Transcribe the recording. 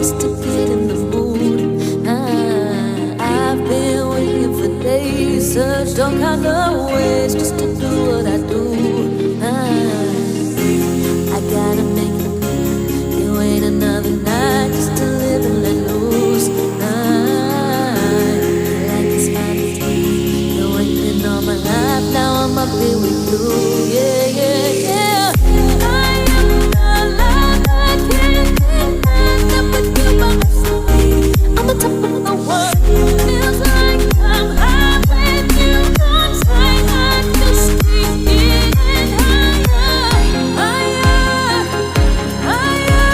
just to get in the mood. I've been waiting for days, searched all kind of ways just to do what I do. I gotta make it good. You ain't another night just to live and let loose. Like it's mine to you ain't been all my life, now I'm up here with you. Yeah, yeah, yeah. I'm on top of the world. Feels like I'm high with you on sight. I just keep getting higher, higher, higher,